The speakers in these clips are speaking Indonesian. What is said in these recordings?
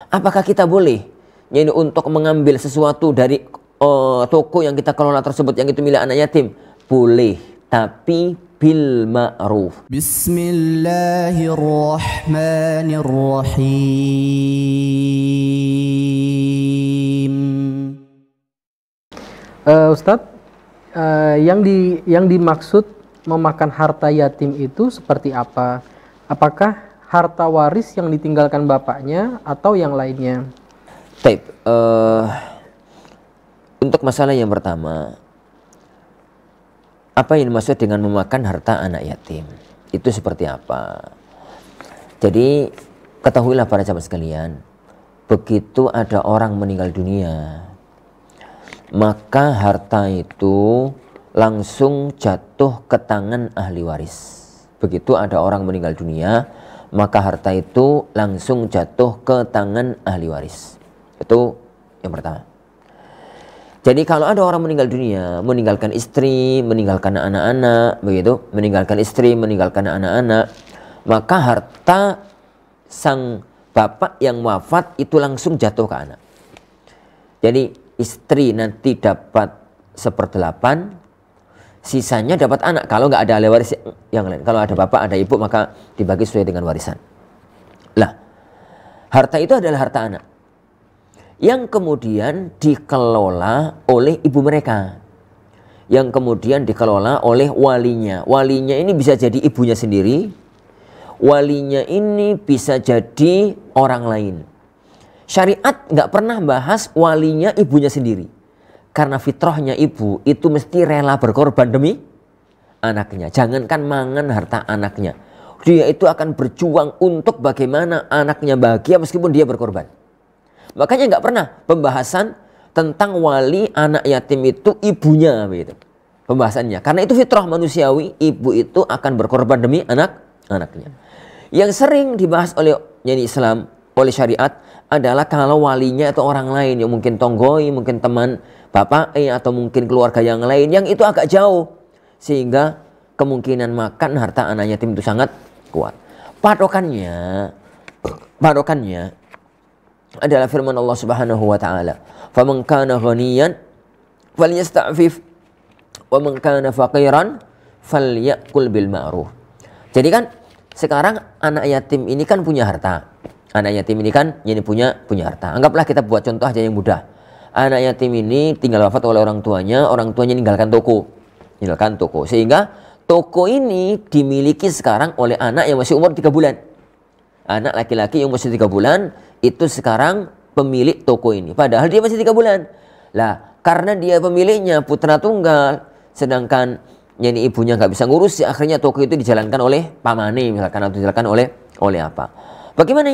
Apakah kita boleh ini untuk mengambil sesuatu dari toko yang kita kelola tersebut yang itu milik anak yatim? Boleh, tapi bil ma'ruf. Bismillahirrahmanirrahim. Ustadz, yang dimaksud memakan harta yatim itu seperti apa? Apakah harta waris yang ditinggalkan bapaknya atau yang lainnya? Baik, untuk masalah yang pertama, apa yang dimaksud dengan memakan harta anak yatim? Itu seperti apa? Jadi ketahuilah para sahabat sekalian, begitu ada orang meninggal dunia, maka harta itu langsung jatuh ke tangan ahli waris. Begitu ada orang meninggal dunia, maka harta itu langsung jatuh ke tangan ahli waris. Itu yang pertama. Jadi kalau ada orang meninggal dunia, meninggalkan istri, meninggalkan anak-anak, begitu, meninggalkan istri, meninggalkan anak-anak, maka harta sang bapak yang wafat itu langsung jatuh ke anak. Jadi istri nanti dapat 1/8, sisanya dapat anak. Kalau nggak ada ahli waris yang lain, kalau ada bapak, ada ibu, maka dibagi sesuai dengan warisan. Lah, harta itu adalah harta anak yang kemudian dikelola oleh ibu mereka, yang kemudian dikelola oleh walinya. Walinya ini bisa jadi ibunya sendiri, walinya ini bisa jadi orang lain. Syariat nggak pernah bahas walinya ibunya sendiri, karena fitrahnya ibu itu mesti rela berkorban demi anaknya. Jangankan mangan harta anaknya, dia itu akan berjuang untuk bagaimana anaknya bahagia meskipun dia berkorban. Makanya nggak pernah pembahasan tentang wali anak yatim itu ibunya, begitu pembahasannya. Karena itu fitrah manusiawi, ibu itu akan berkorban demi anaknya. Yang sering dibahas oleh Islam, oleh syariat adalah kalau walinya itu orang lain, yang mungkin tonggoi, mungkin teman bapak atau mungkin keluarga yang lain yang itu agak jauh, sehingga kemungkinan makan harta anak yatim itu sangat kuat. Patokannya adalah firman Allah Subhanahu wa taala, "Faman kana ghaniyan falyasta'fif wa man kana faqiran falyakul bil ma'ruf." Jadi kan sekarang anak yatim ini kan punya harta. Anak yatim ini kan punya harta. Anggaplah kita buat contoh aja yang mudah. Anak yatim ini tinggal wafat oleh orang tuanya meninggalkan toko. Sehingga toko ini dimiliki sekarang oleh anak yang masih umur 3 bulan. Anak laki-laki yang masih 3 bulan itu sekarang pemilik toko ini. Padahal dia masih 3 bulan. Lah, karena dia pemiliknya putra tunggal, sedangkan ibunya nggak bisa ngurus, akhirnya toko itu dijalankan oleh pamane misalkan, atau dijalankan oleh apa. Bagaimana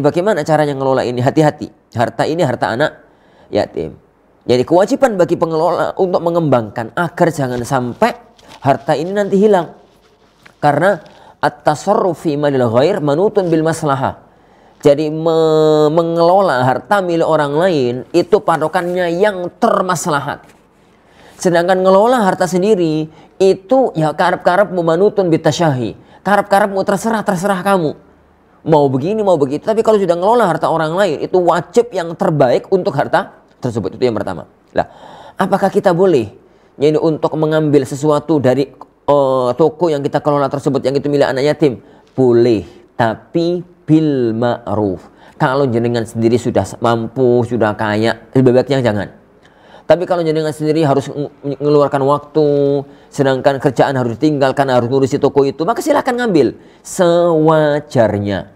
bagaimana caranya ngelola ini? Hati-hati. Harta ini harta anak yatim. Jadi kewajiban bagi pengelola untuk mengembangkan agar jangan sampai harta ini nanti hilang. Karena at-tasarruf fi malil ghair manutun bil maslahah. Jadi mengelola harta milik orang lain itu patokannya yang termaslahat. Sedangkan ngelola harta sendiri itu ya karep-karep manutun bitasyahi. Karep-karep mau terserah kamu. Mau begini, mau begitu. Tapi kalau sudah ngelola harta orang lain, itu wajib yang terbaik untuk harta tersebut. Itu yang pertama. Lah, apakah kita boleh untuk mengambil sesuatu dari toko yang kita kelola tersebut yang itu milik anak yatim? Boleh, tapi bil ma'ruf. Kalau jenengan sendiri sudah mampu, sudah kaya, lebih baiknya jangan. Tapi kalau jenengan sendiri harus mengeluarkan waktu, sedangkan kerjaan harus ditinggalkan, harus ngurusi toko itu, maka silakan ngambil sewajarnya.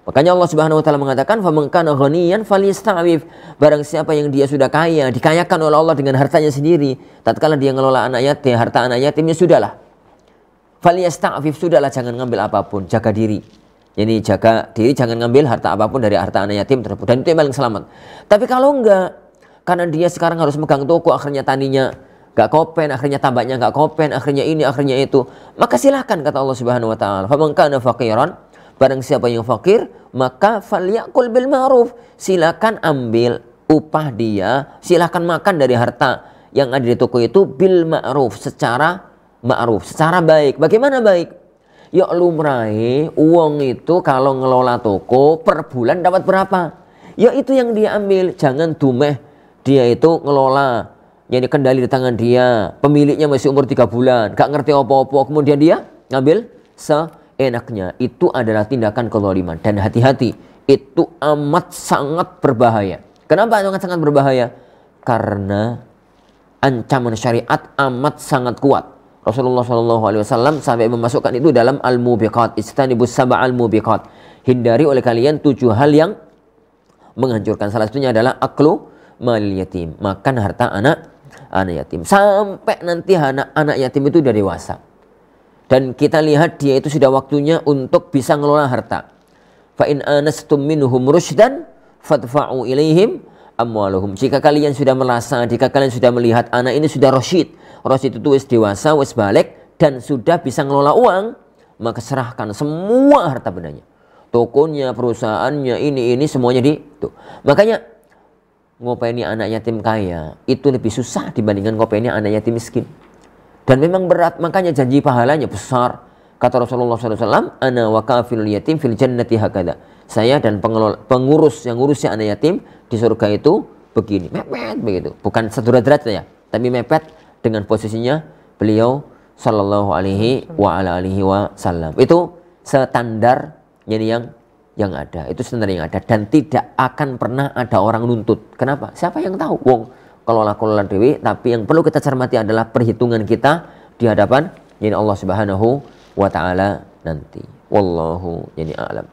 Makanya Allah Subhanahu wa taala mengatakan, "Faman kana ghaniyan falyasta'fif." Barang siapa yang dia sudah kaya, dikayakan oleh Allah dengan hartanya sendiri, tatkala dia ngelola anak yatim, harta anak yatimnya sudahlah. Falyasta'fif, sudahlah, jangan ngambil apapun, jaga diri. Jadi jaga diri, jangan ngambil harta apapun dari harta anak yatim tersebut, dan itu yang paling selamat. Tapi kalau enggak, karena dia sekarang harus megang toko, akhirnya taninya gak kopen, akhirnya tambaknya gak kopen, akhirnya ini, akhirnya itu, maka silakan, kata Allah Subhanahu wa taala, "Faman kana faqiran," barang siapa yang fakir, maka falyakul bil ma'ruf, silakan ambil upah dia, silakan makan dari harta yang ada di toko itu bil ma'ruf, secara baik. Bagaimana baik? Ya lumrahe uang itu kalau ngelola toko per bulan dapat berapa? Ya itu yang dia ambil. Jangan dumeh dia itu ngelola, jadi kendali di tangan dia, pemiliknya masih umur 3 bulan, gak ngerti apa-apa, kemudian dia ngambil seenaknya. Itu adalah tindakan kezaliman. Dan hati-hati, itu amat sangat berbahaya. Kenapa sangat berbahaya? Karena ancaman syariat amat sangat kuat. Rasulullah SAW sampai memasukkan itu dalam al-mubiqat, istanibus sab'al mubiqat. Hindari oleh kalian 7 hal yang menghancurkan. Salah satunya adalah aklu malil yatim, makan harta anak yatim. Sampai nanti anak yatim itu udah dewasa. Dan kita lihat dia itu sudah waktunya untuk bisa ngelola harta. Fa in anastum minhum rusydan fadfa'u ilaihim amwaluhum. Jika kalian sudah merasa, jika kalian sudah melihat anak ini sudah rasyid, rasyid itu wis dewasa, wis balik, dan sudah bisa ngelola uang, maka serahkan semua harta bendanya. Tokonya, perusahaannya, ini semuanya di tuh. Makanya ngopeni anak yatim kaya itu lebih susah dibandingkan ngopeni anak yatim miskin. Dan memang berat, makanya janji pahalanya besar. Kata Rasulullah SAW, ana wa kafilul yatim fil jannati hakada. Saya dan pengurus yang ngurusnya anak yatim di surga itu begini, mepet begitu. Bukan sederajat ya, tapi mepet dengan posisinya beliau sallallahu alaihi wasallam. Itu standar yang ada. Itu standar yang ada dan tidak akan pernah ada orang nuntut. Kenapa? Siapa yang tahu? Wong kelola dewi, tapi yang perlu kita cermati adalah perhitungan kita di hadapan Allah Subhanahu wa taala nanti. Wallahu a'lam.